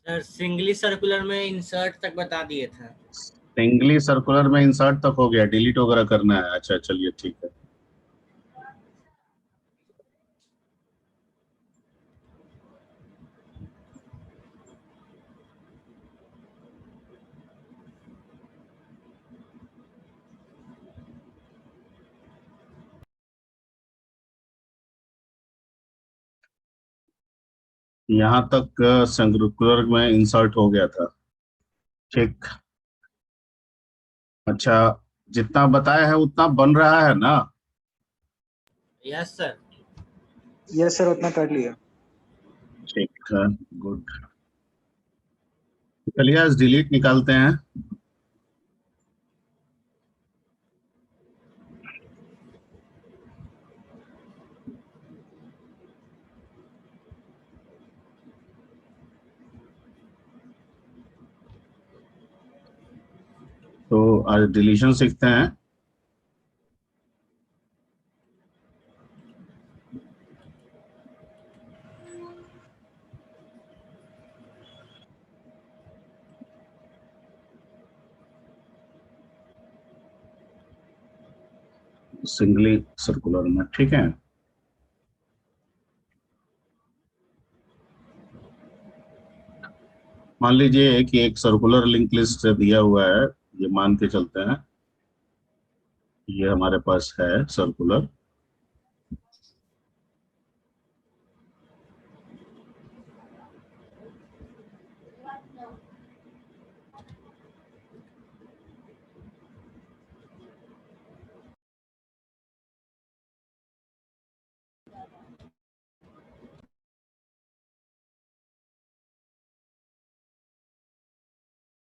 Sir singly circular में insert तक बता दिए थे। सिंगली सर्कुलर में इंसर्ट तक हो गया, डिलीट वगैरह करना है। अच्छा चलिए ठीक है। यहाँ तक सर्कुलर में इंसर्ट हो गया था। ठीक। अच्छा, जितना बताया है उतना बन रहा है ना? Yes sir. यस सर, उतना कर लिया। ठीक है, गुड। चलिए आज डिलीट निकालते हैं। तो आज डिलीशन सीखते हैं। सिंगली सर्कुलर में, ठीक है। मान लीजिए कि एक सर्कुलर लिंक लिस्ट से दिया हुआ है, ये मान के चलते हैं, ये हमारे पास है सर्कुलर।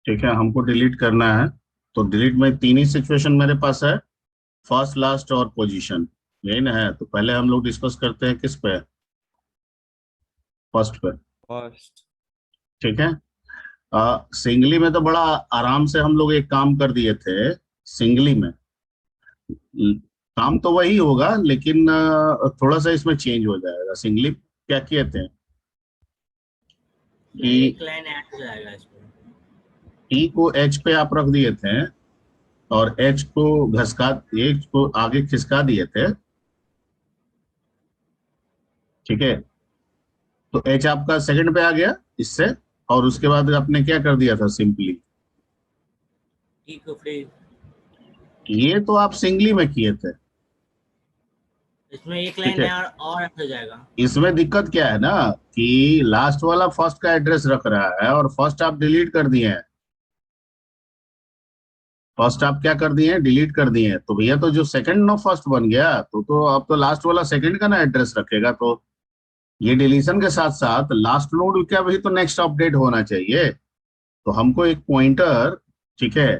ठीक है, हमको डिलीट करना है। तो डिलीट में तीन ही सिचुएशन मेरे पास है, फर्स्ट, लास्ट और पोजीशन, यही ना है। तो पहले हम लोग डिस्कस करते हैं किस पे? फर्स्ट पे। फर्स्ट। ठीक है। सिंगली में तो बड़ा आराम से हम लोग एक काम कर दिए थे। सिंगली में काम तो वही होगा, लेकिन थोड़ा सा इसमें चेंज हो जाएगा। सिंगली क्या किए थे कि एक लाइन ऐड हो जाएगा इसमें। टी को एच पे आप रख दिए थे और एच को घसका, एच को आगे खिसका दिए थे। ठीक है। तो एच आपका सेकंड पे आ गया इससे, और उसके बाद आपने क्या कर दिया था सिंपली? टी को फिर ये तो आप सिंगली में किए थे। इसमें एक ठीक लाइन है। और ऐड हो जाएगा। इसमें दिक्कत क्या है ना कि लास्ट वाला फर्स्ट का एड्रेस रख रहा है और फर्स्ट आप डिलीट कर दिए हैं। फर्स्ट आप क्या कर दिए हैं? डिलीट कर दिए हैं। तो भैया तो जो सेकंड नो फर्स्ट बन गया, तो अब तो लास्ट वाला सेकंड का ना एड्रेस रखेगा। तो ये डिलीशन के साथ साथ लास्ट नोड का भी तो नेक्स्ट अपडेट होना चाहिए। तो हमको एक पॉइंटर, ठीक है,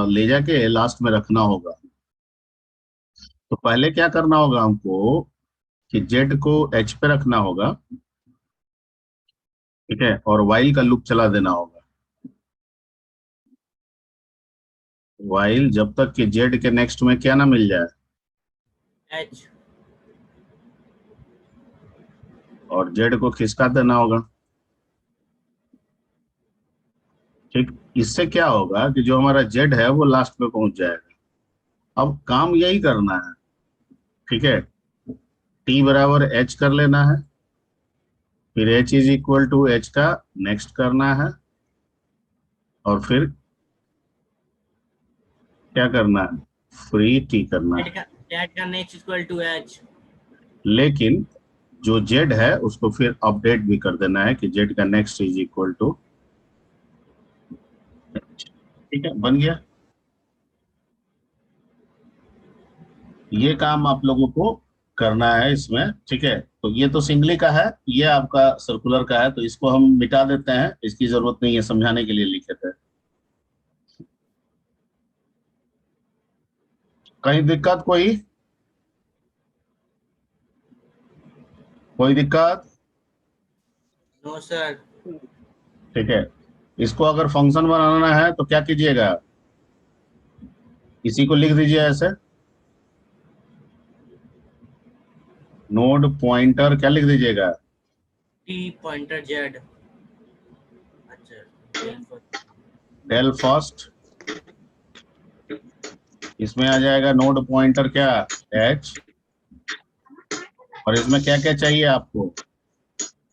ले जाके लास्ट में रखना होगा। तो पहले क्या करना होगा हमको कि जेड को एच पे रखना होगा, ठीक है, और वाइल का लूप चला देना होगा। वाइल जब तक कि जेड के नेक्स्ट में क्या ना मिल जाए, एच। और जेड को खिसका देना होगा। ठीक। इससे क्या होगा कि जो हमारा जेड है वो लास्ट में पहुंच जाएगा। अब काम यही करना है। ठीक है। टी बराबर एच कर लेना है, फिर H is equal to H का नेक्स्ट करना है, और फिर क्या करना है? फ्री टी करना है। जेड का नेक्स्ट इक्वल टू एच। लेकिन जो जेड है उसको फिर अपडेट भी कर देना है कि जेड का नेक्स्ट इज इक्वल टू। ठीक है, बन गया। ये काम आप लोगों को करना है इसमें। ठीक है। तो ये तो सिंगली का है, ये आपका सर्कुलर का है, तो इसको हम मिटा देते हैं, इसकी जरूरत नहीं है, समझाने के लिए लिखे थे। कहीं दिक्कत? कोई दिक्कत? No sir. ठीक है। इसको अगर फंक्शन बनाना है तो क्या कीजिएगा? इसी को लिख दीजिए ऐसे, नोड पॉइंटर क्या लिख दीजिएगा? T pointer Z. अच्छा del first डेल फर्स्ट, इसमें आ जाएगा नोड पॉइंटर क्या, एच, और इसमें क्या क्या चाहिए आपको,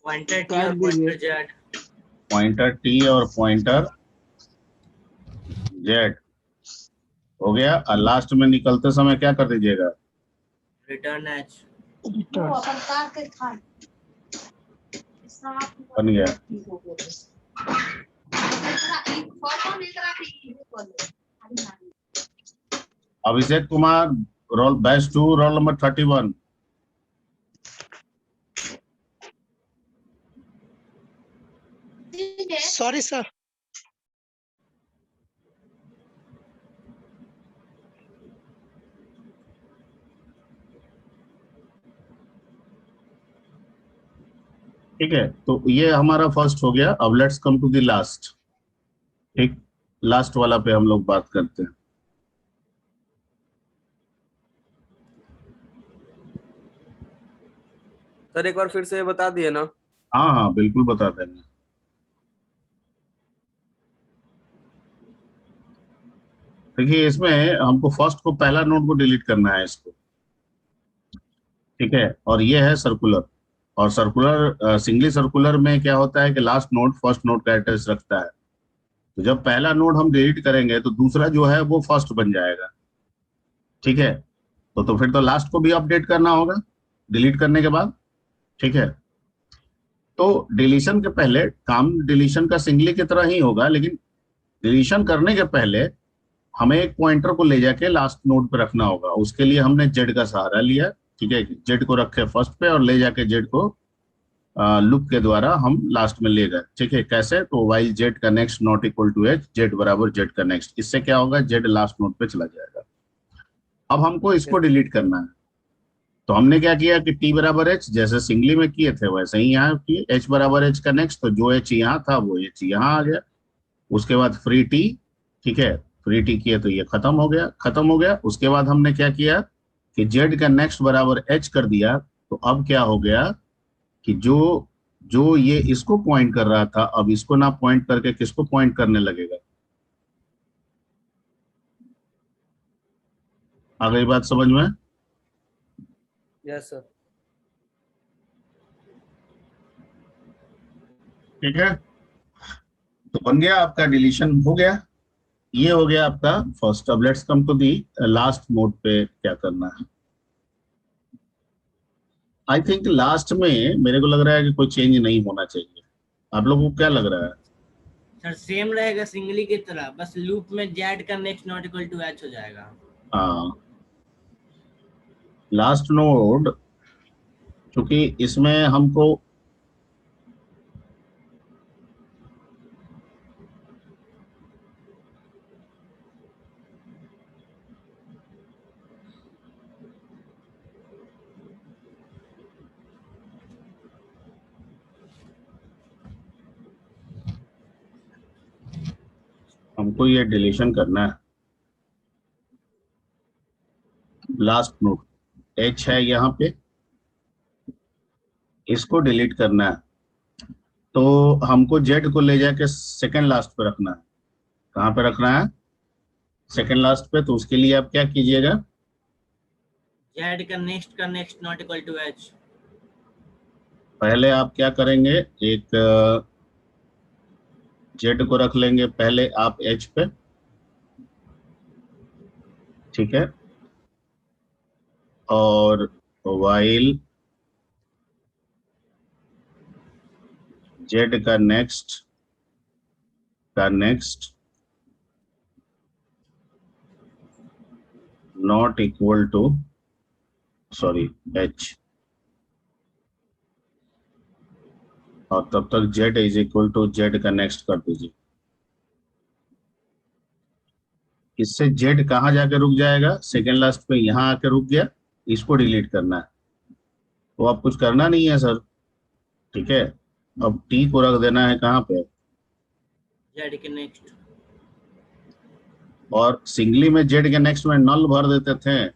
pointer t काट और दीजिए। pointer z पॉइंटर टी और पॉइंटर जेड। हो गया। और लास्ट में निकलते समय क्या कर दीजिएगा, return h बन गया। Abhishek Kumar, roll batch 2, roll number 31। Sorry sir. ठीक है, तो ये हमारा फर्स्ट हो गया। अब let's come to the last. ठीक, लास्ट वाला पे हम लोग बात करते हैं। सर एक बार फिर से बता दिए ना। हाँ हाँ बिल्कुल बता देंगे। देखिए, इसमें हमको फर्स्ट को, पहला नोड को डिलीट करना है इसको। ठीक है, और ये है सर्कुलर। और सर्कुलर, सिंगली सर्कुलर में क्या होता है कि लास्ट नोड फर्स्ट नोड का एड्रेस रखता है। तो जब पहला नोड हम डिलीट करेंगे तो दूसरा जो है वो फर्स्ट बन जाएगा। ठीक है, तो फिर तो लास्ट को भी अपडेट करना होगा डिलीट करने के बाद। ठीक है, तो डिलीशन के पहले काम डिलीशन का सिंगली की तरह ही होगा, लेकिन डिलीशन करने के पहले हमें एक पॉइंटर को ले जाके लास्ट नोड पे रखना होगा। उसके लिए हमने जेड का सहारा लिया। ठीक है, जेड को रखे फर्स्ट पे और ले जाके जेड को लूप के द्वारा हम लास्ट में ले गए। ठीक है, कैसे, तो वाइल जेड का next not equal to H, Z बराबर जेड का नेक्स्ट। इससे क्या होगा, जेड लास्ट नोड पे चला जाएगा। अब हमको इसको डिलीट करना है। तो हमने क्या किया कि टी बराबर एच, जैसे सिंगली में किए थे वैसे ही यहाँ किए। एच बराबर एच का नेक्स्ट, तो जो एच यहाँ था वो एच यहाँ आ गया। उसके बाद फ्री टी। ठीक है, फ्री टी किए तो ये खत्म हो गया, खत्म हो गया। उसके बाद हमने क्या किया कि जेड का नेक्स्ट बराबर एच कर दिया। तो अब क्या हो गया कि जो जो ये इसको पॉइंट कर रहा था, अब इसको ना पॉइंट करके किसको पॉइंट करने लगेगा। आ गई बात समझ में? Yes sir. ठीक है, तो बन गया आपका, डिलीशन हो गया। ये हो गया आपका फर्स्ट। अब let's come to the last node पे क्या करना है। आई थिंक लास्ट में मेरे को लग रहा है कि कोई चेंज नहीं होना चाहिए। आप लोगों को क्या लग रहा है? सर सेम रहेगा सिंगली की तरह, बस लूप में z का next not equal to h हो जाएगा। हाँ, लास्ट नोड, क्योंकि इसमें हमको ये डिलीशन करना है। लास्ट नोड एच है यहाँ पे, इसको डिलीट करना है। तो हमको जेड को ले जाके सेकंड लास्ट पे रखना है। कहाँ पे रखना है? सेकंड लास्ट पे। तो उसके लिए आप क्या कीजिएगा, z का next not equal to h। पहले आप क्या करेंगे, एक जेड को रख लेंगे पहले आप एच पे। ठीक है, और वाइल जेड का next not equal to, sorry, H, और तब तक Z is equal to Z का नेक्स्ट कर दीजिए। इससे जेड कहाँ जाके रुक जाएगा, सेकेंड लास्ट पे यहाँ आके रुक गया। इसको डिलीट करना है, तो अब कुछ करना नहीं है सर। ठीक है, अब टी को रख देना है कहाँ पे, z के नेक्स्ट। और सिंगली में जेड के नेक्स्ट में नल भर देते थे,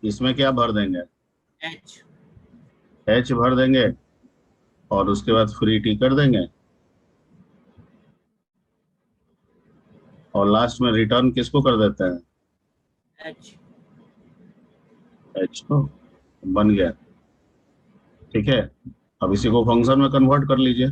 इसमें क्या भर देंगे, h एच भर देंगे, और उसके बाद फ्री टी कर देंगे। और लास्ट में रिटर्न किसको कर देते हैं? H। एच को। बन गया। ठीक है, अब इसी को फंक्शन में कन्वर्ट कर लीजिए।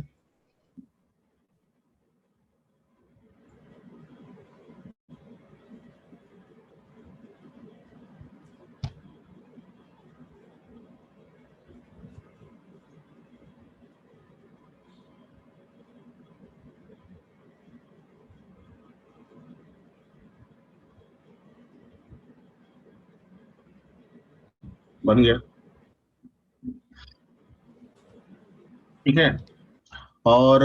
बन गया। ठीक है, और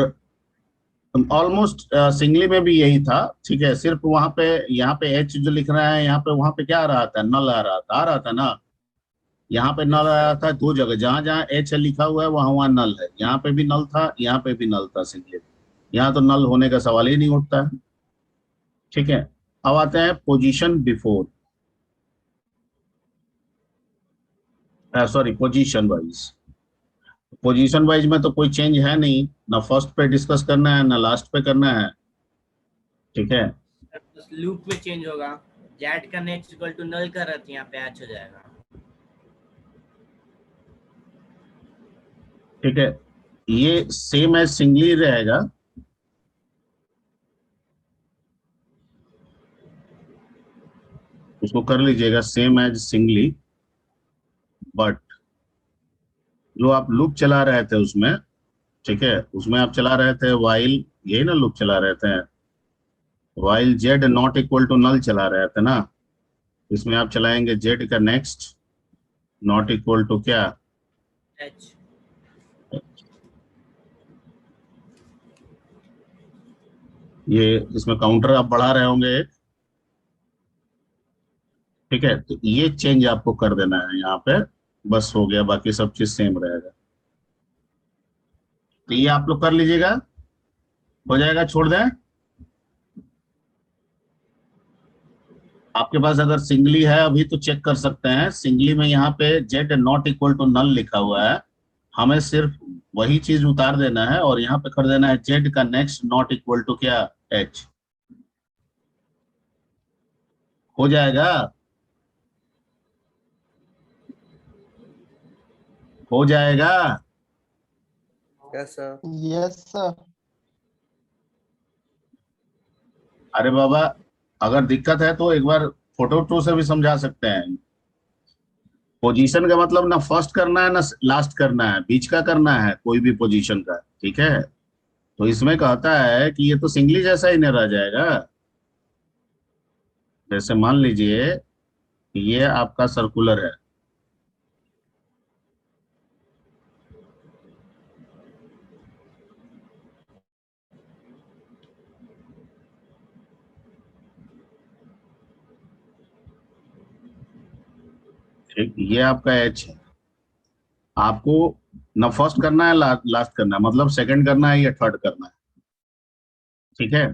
ऑलमोस्ट सिंगली में भी यही था। ठीक है, सिर्फ वहां पे, यहाँ पे एच जो लिख रहा है, यहाँ पे वहां पे क्या आ रहा था? नल आ रहा था ना। यहाँ पे नल Yes, आया sir। था दो जगह, जहां जहां एच लिखा हुआ है वहां वहां नल है। यहाँ पे भी नल था, यहाँ पे भी नल था सिंगली। यहाँ तो नल होने का सवाल ही नहीं उठता है। ठीक है, अब आते हैं position before, sorry position wise. Position wise में तो कोई चेंज है नहीं, ना फर्स्ट पे डिस्कस करना है ना लास्ट पे करना है। ठीक है, बस लूप में चेंज होगा। जेड का नेक्स्ट इक्वल टू नल कर रहा था, यहाँ पे H हो जाएगा। ठीक है, ये सेम एज सिंगली रहेगा। उसको कर लीजिएगा सेम एज सिंगली, बट जो आप लूप चला रहे थे उसमें, ठीक है, उसमें आप चला रहे थे वाइल, यही ना लूप चला रहे थे, while Z not equal to null चला रहे थे ना। इसमें आप चलाएंगे जेड का नेक्स्ट नॉट इक्वल टू क्या? H। ये इसमें काउंटर आप बढ़ा रहे होंगे एक। ठीक है, तो ये चेंज आपको कर देना है यहाँ पे, बस हो गया, बाकी सब चीज सेम रहेगा। तो ये आप लोग कर लीजिएगा, हो जाएगा, छोड़ दें। आपके पास अगर सिंगली है अभी तो चेक कर सकते हैं। सिंगली में यहाँ पे Z not equal to null लिखा हुआ है, हमें सिर्फ वही चीज उतार देना है और यहाँ पे कर देना है जेड का नेक्स्ट नॉट इक्वल टू क्या? एच। हो जाएगा, हो जाएगा। Yes sir. Yes sir. अरे बाबा, अगर दिक्कत है तो एक बार फोटो टू से भी समझा सकते हैं। पोजीशन का मतलब ना फर्स्ट करना है ना लास्ट करना है, बीच का करना है कोई भी पोजीशन का। ठीक है, तो इसमें कहता है कि ये तो सिंगली जैसा ही नहीं रह जाएगा। जैसे मान लीजिए कि ये आपका सर्कुलर है, ठीक, ये आपका एच है। आपको ना फर्स्ट करना है लास्ट करना है, मतलब सेकंड करना है या थर्ड करना है। ठीक है,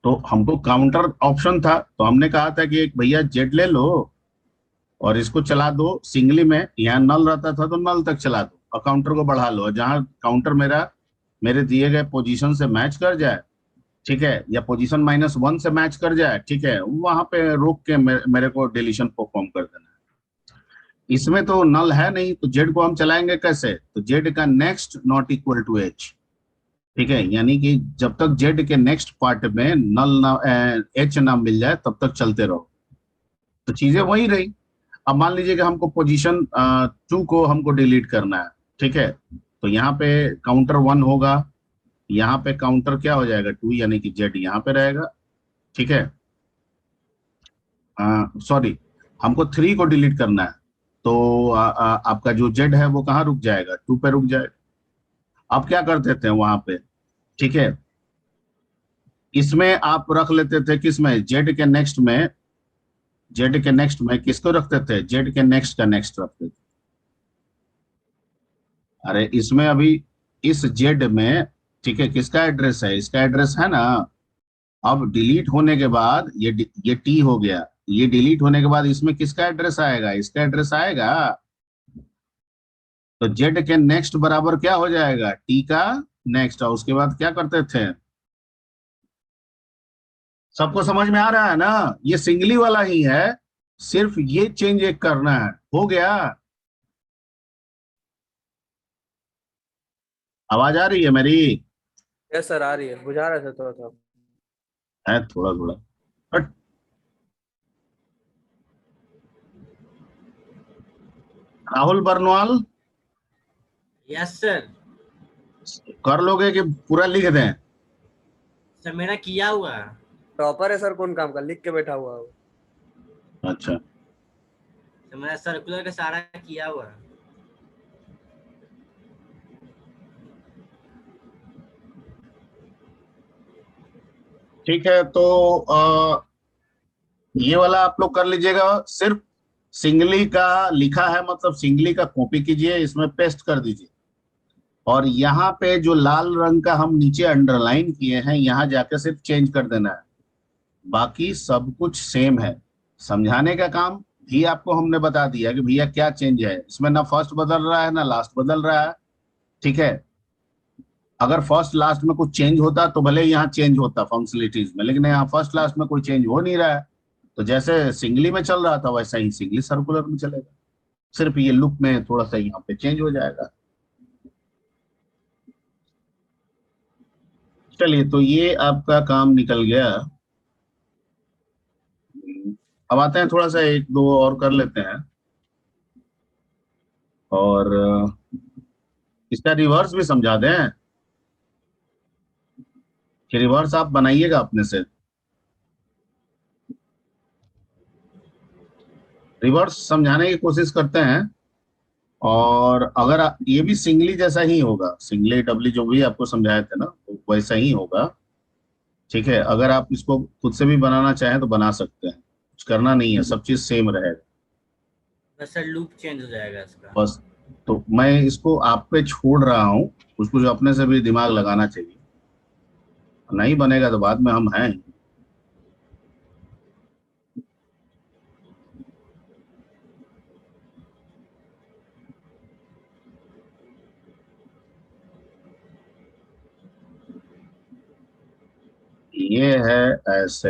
तो हमको काउंटर ऑप्शन था, तो हमने कहा था कि एक भैया जेड ले लो और इसको चला दो सिंगली में। यहाँ नल रहता था तो नल तक चला दो और काउंटर को बढ़ा लो, जहां काउंटर मेरा मेरे दिए गए पोजीशन से मैच कर जाए, ठीक है, या पोजीशन -1 से मैच कर जाए, ठीक है, वहां पे रोक के मेरे को डिलीशन परफॉर्म कर देना है। इसमें तो नल है नहीं, तो जेड को हम चलाएंगे कैसे? तो जेड का next not equal to H. ठीक है, यानी कि जब तक जेड के नेक्स्ट पार्ट में नल ना एच ना मिल जाए तब तक चलते रहो। तो चीजें वही रही। अब मान लीजिए कि हमको पोजीशन 2 को हमको डिलीट करना है। ठीक है, तो यहाँ पे काउंटर 1 होगा, यहाँ पे काउंटर क्या हो जाएगा? 2, यानी कि जेड यहाँ पे रहेगा। ठीक है, सॉरी, हमको 3 को डिलीट करना है, तो आपका जो जेड है वो कहाँ रुक जाएगा? 2 पे रुक जाएगा। आप क्या करते थे वहां पे? ठीक है, इसमें आप रख लेते थे किसमें? जेड के नेक्स्ट में, जेड के नेक्स्ट में किसको रखते थे? जेड के नेक्स्ट का नेक्स्ट रखते थे। अरे इसमें अभी इस जेड में, ठीक है, किसका एड्रेस है? इसका एड्रेस है ना। अब डिलीट होने के बाद ये टी हो गया, ये डिलीट होने के बाद इसमें किसका एड्रेस आएगा? इसका एड्रेस आएगा। तो जेड के नेक्स्ट बराबर क्या हो जाएगा? टी का नेक्स्ट। और उसके बाद क्या करते थे? सबको समझ में आ रहा है ना? ये सिंगली वाला ही है, सिर्फ ये चेंज एक करना है, हो गया। आवाज आ रही है मेरी? यस सर, आ रही है, बुझा रहे थे थोड़ा सा। है थोड़ा थोड़ा, but Rahul Barnwal, yes sir. कर लोगे कि पूरा लिख दें? सर मेरा किया हुआ है। टॉपर है सर, कौन काम का लिख के बैठा हुआ है वो। अच्छा, सर मेरा सर्कुलर का सारा किया हुआ है। ठीक है। तो ये वाला आप लोग कर लीजिएगा। सिर्फ सिंगली का लिखा है, मतलब सिंगली का कॉपी कीजिए, इसमें पेस्ट कर दीजिए, और यहाँ पे जो लाल रंग का हम नीचे अंडरलाइन किए हैं, यहाँ जाके सिर्फ चेंज कर देना है। बाकी सब कुछ सेम है। समझाने का काम भी आपको हमने बता दिया कि भैया क्या चेंज है इसमें। ना फर्स्ट बदल रहा है ना लास्ट बदल रहा है। ठीक है, अगर फर्स्ट लास्ट में कुछ चेंज होता तो भले यहाँ चेंज होता फंक्शनलिटीज में, लेकिन यहाँ फर्स्ट लास्ट में कोई चेंज हो नहीं रहा है। तो जैसे सिंगली में चल रहा था वैसा ही सिंगली सर्कुलर में चलेगा, सिर्फ ये लुक में थोड़ा सा यहाँ पे चेंज हो जाएगा। चलिए, तो ये आपका काम निकल गया। अब आते हैं, थोड़ा सा एक दो और कर लेते हैं, और इसका रिवर्स भी समझा दें कि रिवर्स आप बनाइएगा अपने से। रिवर्स समझाने की कोशिश करते हैं, और अगर ये भी सिंगली जैसा ही होगा, सिंगली डबली जो भी आपको समझाए थे ना, तो वैसा ही होगा। ठीक है, अगर आप इसको खुद से भी बनाना चाहें तो बना सकते हैं, कुछ करना नहीं है, सब चीज सेम रहेगा। बस सर लूप चेंज हो जाएगा इसका। बस, तो मैं इसको आप पे छोड़ रहा हूँ, कुछ अपने से भी दिमाग लगाना चाहिए। नहीं बनेगा तो बाद में हम हैं। ये है ऐसे।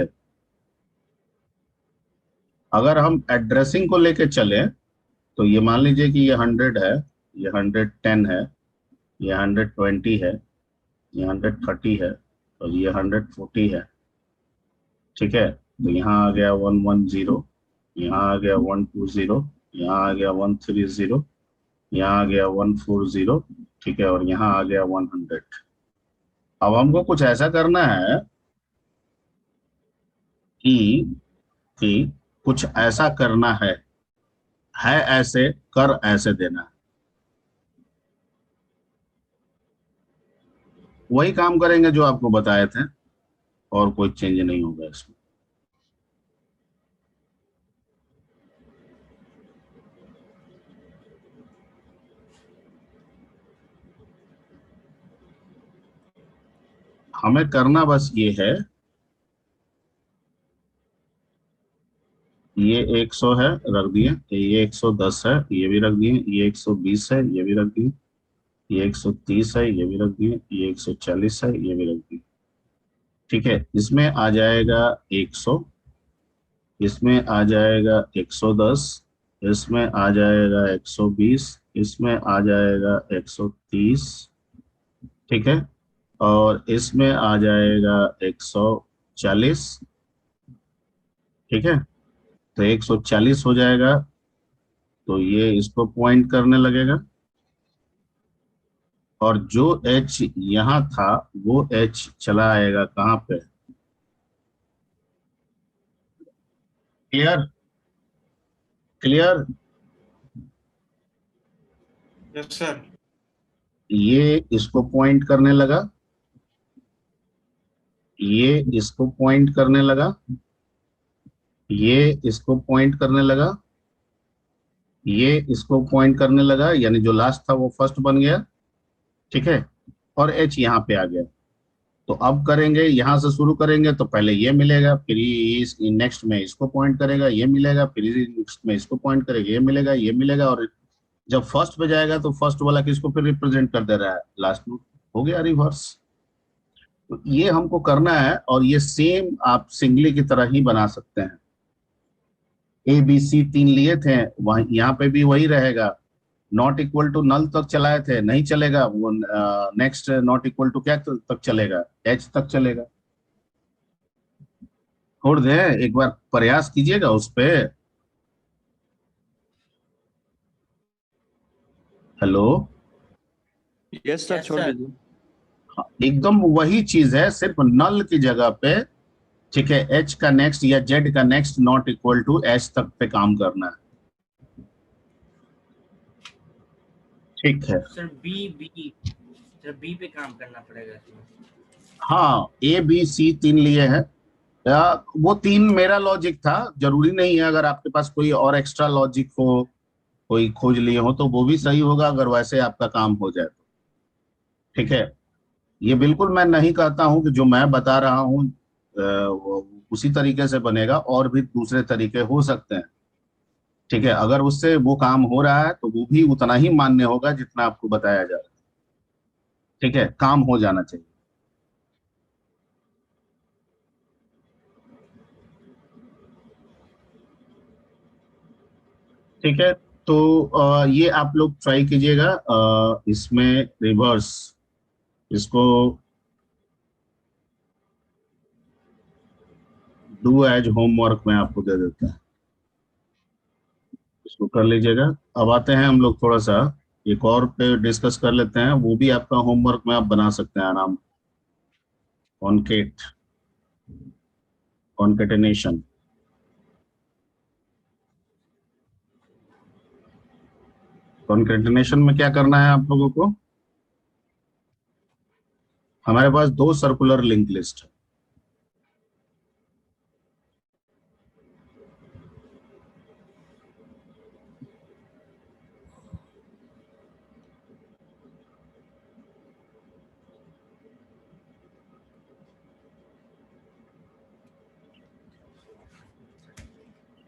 अगर हम एड्रेसिंग को लेके चले, तो ये मान लीजिए कि ये 100 है, ये 110 है, ये 120 है, ये 130 है, और ये 140 है। ठीक है, तो यहाँ आ गया 110, यहाँ आ गया 120, यहाँ आ गया 130, यहाँ आ गया 140। ठीक है, और यहाँ आ गया 100। अब हमको कुछ ऐसा करना है कि कुछ ऐसा करना है ऐसे, कर ऐसे देना है। वही काम करेंगे जो आपको बताए थे, और कोई चेंज नहीं होगा इसमें। हमें करना बस ये है, ये 100 है, रख दिए, ये 110 है, ये भी रख दिए, ये 120 है, ये भी रख दिए, ये 130 है, ये भी रख दिए, ये 140 है, ये भी रख दिए। ठीक है, इसमें आ जाएगा 100, इसमें आ जाएगा 110, इसमें आ जाएगा 120, इसमें आ जाएगा 130। ठीक है, और इसमें आ जाएगा 140। ठीक है, तो 140 हो जाएगा, तो ये इसको पॉइंट करने लगेगा, और जो एच यहाँ था वो एच चला आएगा कहाँ पे? क्लियर? क्लियर? Yes sir. ये इसको पॉइंट करने लगा, ये इसको पॉइंट करने लगा, ये इसको पॉइंट करने लगा, ये इसको पॉइंट करने लगा, यानी जो लास्ट था वो फर्स्ट बन गया। ठीक है, और एच यहाँ पे आ गया। तो अब करेंगे, यहाँ से शुरू करेंगे, तो पहले ये मिलेगा, फिर इस नेक्स्ट में इसको पॉइंट करेगा, ये मिलेगा, फिर नेक्स्ट में इसको पॉइंट करेगा, ये मिलेगा, ये मिलेगा, और जब फर्स्ट पे जाएगा तो फर्स्ट वाला किसको फिर रिप्रेजेंट कर दे रहा है? लास्ट में। हो गया रिवर्स। तो ये हमको करना है, और ये सेम आप सिंगली की तरह ही बना सकते हैं। ए बी सी 3 लिए थे, वहीं यहाँ पे भी वही रहेगा। नॉट इक्वल टू नल तक चलाए थे, नहीं चलेगा वो। नेक्स्ट नॉट इक्वल टू क्या तक चलेगा, एच तक चलेगा। छोड़ दें, एक बार प्रयास कीजिएगा उस पे। हेलो। यस सर, Yes, छोड़ sir. दीजिए। हाँ, एकदम वही चीज है, सिर्फ नल की जगह पे, ठीक है, एच का नेक्स्ट या जेड का next not equal to H तक पे काम करना है। ठीक है। सर बी पे काम करना पड़ेगा इसमें। हाँ, ए बी सी 3 लिए हैं। वो 3 मेरा लॉजिक था, जरूरी नहीं है। अगर आपके पास कोई और एक्स्ट्रा लॉजिक हो, कोई खोज लिए हो, तो वो भी सही होगा, अगर वैसे आपका काम हो जाए तो। ठीक है। ये बिल्कुल मैं नहीं कहता हूं कि जो मैं बता रहा हूं वो उसी तरीके से बनेगा, और भी दूसरे तरीके हो सकते हैं। ठीक है, अगर उससे वो काम हो रहा है तो वो भी उतना ही मान्य होगा जितना आपको बताया जा रहा है। ठीक है, काम हो जाना चाहिए। ठीक है, तो ये आप लोग ट्राई कीजिएगा। इसमें रिवर्स, इसको डू एज होमवर्क में आपको दे देता है, इसको कर लीजिएगा। अब आते हैं हम लोग थोड़ा सा एक और पे डिस्कस कर लेते हैं, वो भी आपका होमवर्क में आप बना सकते हैं आराम। Concat, concatenation. कॉन्केटेनेशन में क्या करना है आप लोगों को, हमारे पास 2 सर्कुलर लिंक लिस्ट है।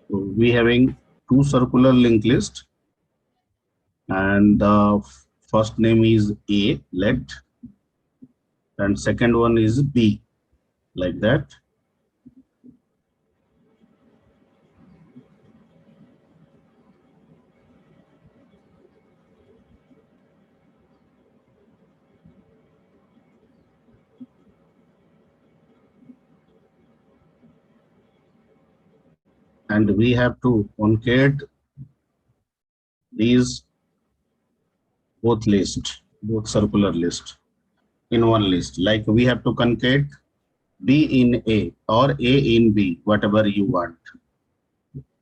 So we having 2 circular linked list, and the first name is A, let, and second one is B, like that. And we have to concate these both list, both circular list in one list. Like we have to concate B in A or A in B, whatever you want.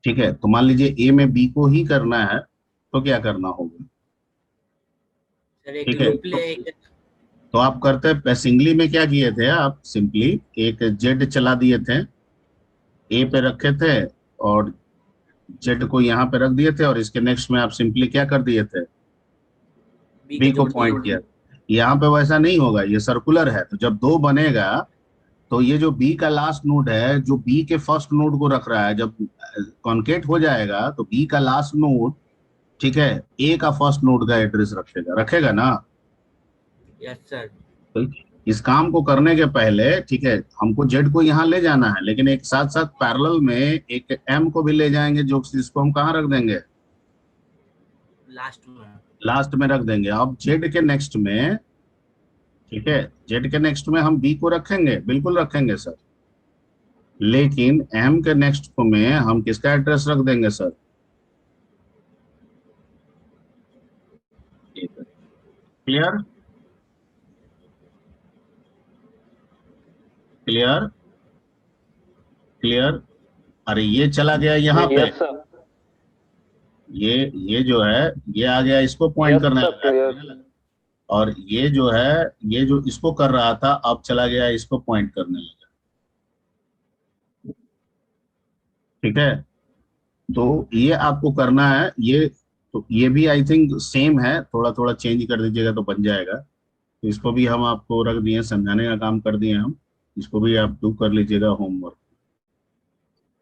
ठीक है, तो मान लीजिए A में B को ही करना है, तो क्या करना होगा। सर एक ठीक है, लूप ले एक तो आप करते सिंगली में क्या किए थे, आप सिंपली एक जेड चला दिए थे, ए पे रखे थे, और जेड को यहाँ पे रख दिए थे, और इसके नेक्स्ट में आप सिंपली क्या कर दिए थे, बी को जोड़ दिया। पॉइंट किया। यहाँ पे वैसा नहीं होगा, ये सर्कुलर है, तो जब 2 बनेगा तो ये जो बी का लास्ट नोड है, जो बी के फर्स्ट नोड को रख रहा है, जब कॉन्केट हो जाएगा तो बी का लास्ट नोड, ठीक है, ए का फर्स्ट नोड का एड्रेस रखेगा, रखेगा ना। Yes sir. तो इस काम को करने के पहले, ठीक है, हमको जेड को यहाँ ले जाना है, लेकिन एक साथ साथ पैरेलल में एक एम को भी ले जाएंगे, जो जिसको हम कहाँ रख देंगे, लास्ट में रख देंगे। अब जेड के नेक्स्ट में, ठीक है, जेड के नेक्स्ट में हम बी को रखेंगे, बिल्कुल रखेंगे सर, लेकिन एम के नेक्स्ट को में हम किसका एड्रेस रख देंगे सर, क्लियर, क्लियर, क्लियर। अरे ये चला गया यहाँ पे, ये जो है, ये आ गया, इसको पॉइंट करने लगा, और ये जो है, ये जो इसको कर रहा था, अब चला गया इसको पॉइंट करने लगा। ठीक है, तो ये आपको करना है, ये तो ये भी आई थिंक सेम है, थोड़ा थोड़ा चेंज कर दीजिएगा तो बन जाएगा। तो इसको भी हम आपको रख दिए, समझाने का काम कर दिए हम, इसको भी आप डू कर लीजिएगा होमवर्क।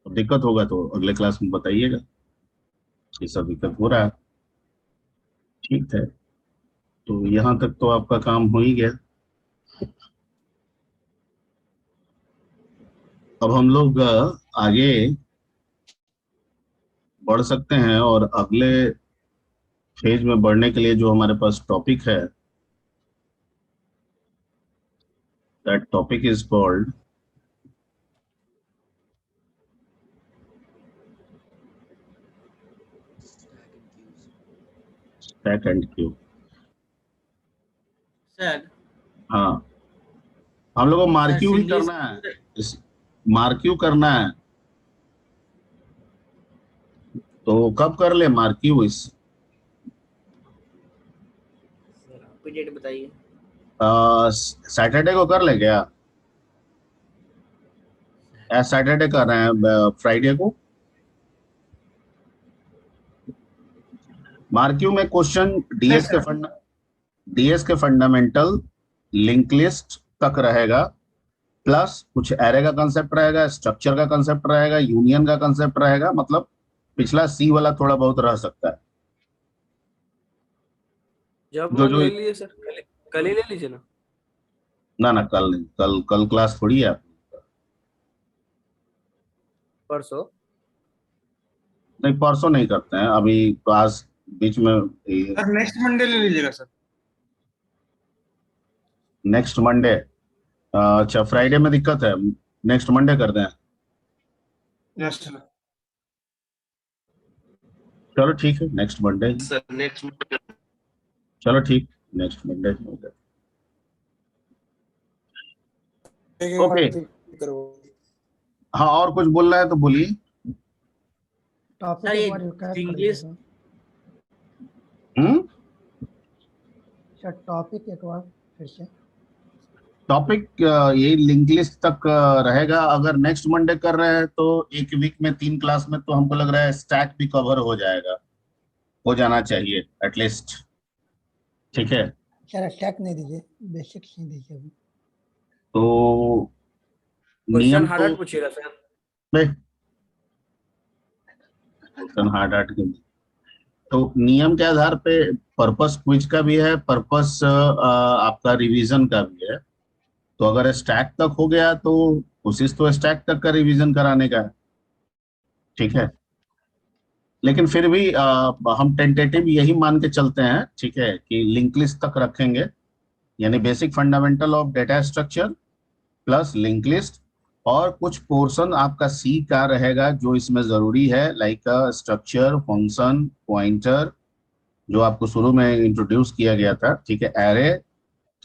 तो दिक्कत होगा तो अगले क्लास में बताइएगा, ये सब दिक्कत हो रहा है। ठीक है, तो यहाँ तक तो आपका काम हो ही गया। अब हम लोग आगे बढ़ सकते हैं और अगले फेज में बढ़ने के लिए जो हमारे पास टॉपिक है, that topic is called stack and Q. Sir हाँ, हम लोग को मार्क्यू भी सिंगली करना है, मार्क्यू करना है, तो कब कर ले मार्क्यू? इस कोई डेट बताइए। सैटरडे को कर ले क्या? सैटरडे कर रहे हैं, फ्राइडे को। मार्क्यू में क्वेश्चन डीएस के फंडामेंटल, लिंक लिस्ट तक रहेगा, प्लस कुछ एरे का कंसेप्ट रहेगा, स्ट्रक्चर का कंसेप्ट रहेगा, यूनियन का कंसेप्ट रहेगा। मतलब पिछला सी वाला थोड़ा बहुत रह सकता है। जब जो मन जो ले लिए सर, कल ही ले लीजिए ना। ना कल नहीं, कल क्लास थोड़ी है। परसों। नहीं, परसों नहीं करते हैं, अभी क्लास बीच में। सर नेक्स्ट मंडे ले लीजिएगा सर। Next Monday? अच्छा, फ्राइडे में दिक्कत है, नेक्स्ट मंडे कर दें। Yes sir. चलो ठीक है, नेक्स्ट मंडे। सर नेक्स्ट चलो ठीक, नेक्स्ट मंडे। ओके, हाँ और कुछ बोल रहा है तो बोलिए। सर ये इंग्लिश हम्म, सर टॉपिक एक बार फिर से। टॉपिक यही लिंक लिस्ट तक रहेगा। अगर नेक्स्ट मंडे कर रहे हैं तो एक वीक में 3 क्लास में तो हमको लग रहा है स्टैक भी कवर हो जाएगा, हो जाना चाहिए एटलीस्ट। ठीक है, सर स्टैक नहीं दीजिए, बेसिक्स ही दीजिए अभी। तो क्वेश्चन नियम हार्ड तो हार्ड पूछिएगा सर। हार्ड हार्ड के, तो नियम के आधार पे पर्पस क्विज का भी है, पर्पस आपका रिवीजन का भी है। तो अगर स्टैक तक हो गया तो कोशिश तो स्टैक तक का रिवीजन कराने का है। ठीक है, लेकिन फिर भी हम टेंटेटिव यही मान के चलते हैं, ठीक है, कि लिंक लिस्ट तक रखेंगे, यानी basic fundamental of data structure plus link list, और कुछ पोर्शन आपका सी का रहेगा जो इसमें जरूरी है, लाइक स्ट्रक्चर, फंक्शन, पॉइंटर, जो आपको शुरू में इंट्रोड्यूस किया गया था, ठीक है, एरे,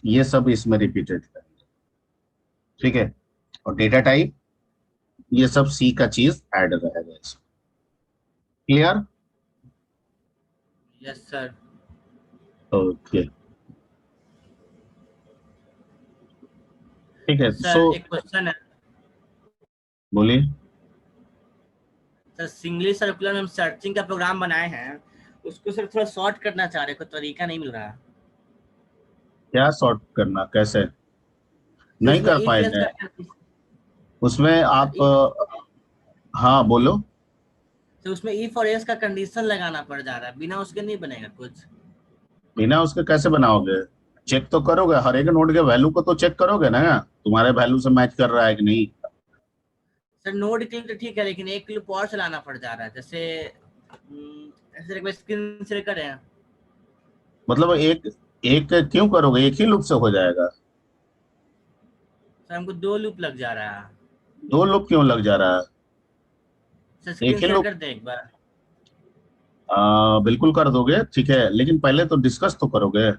ये सब इसमें रिपीटेड है। ठीक है, और डेटा टाइप, ये सब सी का चीज ऐड रहेगा इसमें। क्लियर? Yes sir. ओके, ठीक है। सर एक क्वेश्चन है। बोलिए। सर सिंगली सर्कुलर में हम सर्चिंग का प्रोग्राम बनाए हैं, उसको सर थोड़ा शॉर्ट करना चाह रहे, कोई तरीका नहीं मिल रहा है। क्या सॉर्ट करना, कैसे? तो नहीं उसमें कर if else पाएंगे का उसमें आप। हाँ बोलो। तो उसमें if और else का कंडीशन लगाना पड़ जा रहा है, बिना उसके नहीं बनेगा कुछ। बिना उसके कैसे बनाओगे? चेक तो करोगे, हर एक नोड के वैल्यू को तो चेक करोगे ना, तुम्हारे वैल्यू से मैच कर रहा है कि नहीं। सर नोड के लिए तो ठीक है, लेकिन एक लूप और चलाना पड़ जा रहा है, जैसे ऐसे एक बार स्क्रीन शेयर करें। मतलब एक एक क्यों करोगे, एक ही लूप से हो जाएगा। सर हमको 2 लूप लग जा रहा है। 2 लूप क्यों लग जा रहा है? सर एक स्क्रीन ही शेयर लूप कर दे एक बार। बिल्कुल कर दोगे, ठीक है, लेकिन पहले तो डिस्कस तो करोगे।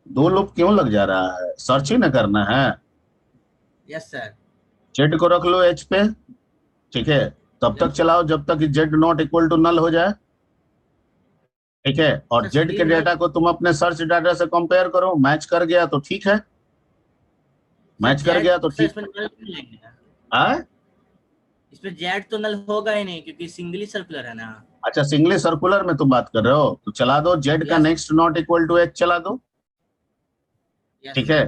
2 लूप क्यों लग जा रहा है? सर्च ही ना करना है। Yes sir. जेड को रख लो एच पे, ठीक है, तब तक चलाओ जब तक Z not equal to null हो जाए। ठीक है, और सर जेड के स्क्रीन डेटा को तुम अपने सर्च डाटा से कंपेयर करो, मैच कर गया तो ठीक है, मैच कर गया तो सर ठीक। इसमें नल क्यों लेंगे? है? इसमें जेड तो नल होगा ही नहीं, क्योंकि सिंगली सर्कुलर है ना। अच्छा, सिंगली सर्कुलर में तुम बात कर रहे हो, तो चला दो जेड का yes next not equal to H चला दो। यस ठीक है,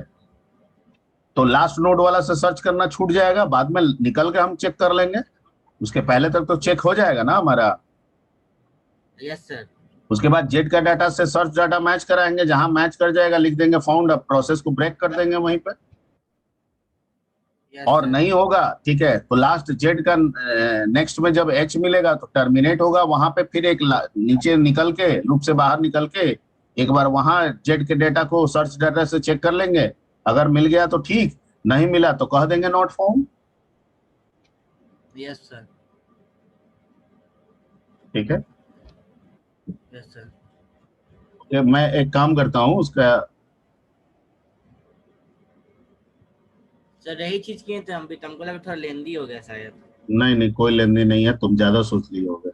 तो लास्ट नोड वाला से सर्च करना छूट जाएगा, बाद में निकल के हम चेक कर लेंगे, उसके पहले तक तो चेक हो जाएगा ना हमारा। Yes sir. उसके बाद जेड का डाटा से सर्च डाटा मैच कराएंगे, जहां मैच कर जाएगा लिख देंगे फाउंड, अब प्रोसेस को ब्रेक कर देंगे वहीं पे। यस और सर। नहीं होगा, ठीक है, तो लास्ट जेड का नेक्स्ट में जब एच मिलेगा तो टर्मिनेट होगा, वहां पे फिर एक नीचे निकल के लूप से बाहर निकल के एक बार वहां जेड के डेटा को सर्च डाटा से चेक कर लेंगे, अगर मिल गया तो ठीक, नहीं मिला तो कह देंगे नॉट फाउंड। Yes sir. ठीक है, यस सर। ये मैं एक काम करता हूँ उसका। सर यही चीज किए थे हम भी, तो हमको लगा थोड़ा लेंदी हो गया शायद। नहीं नहीं, कोई लेन देन नहीं है, तुम ज्यादा सोच लिए होगे।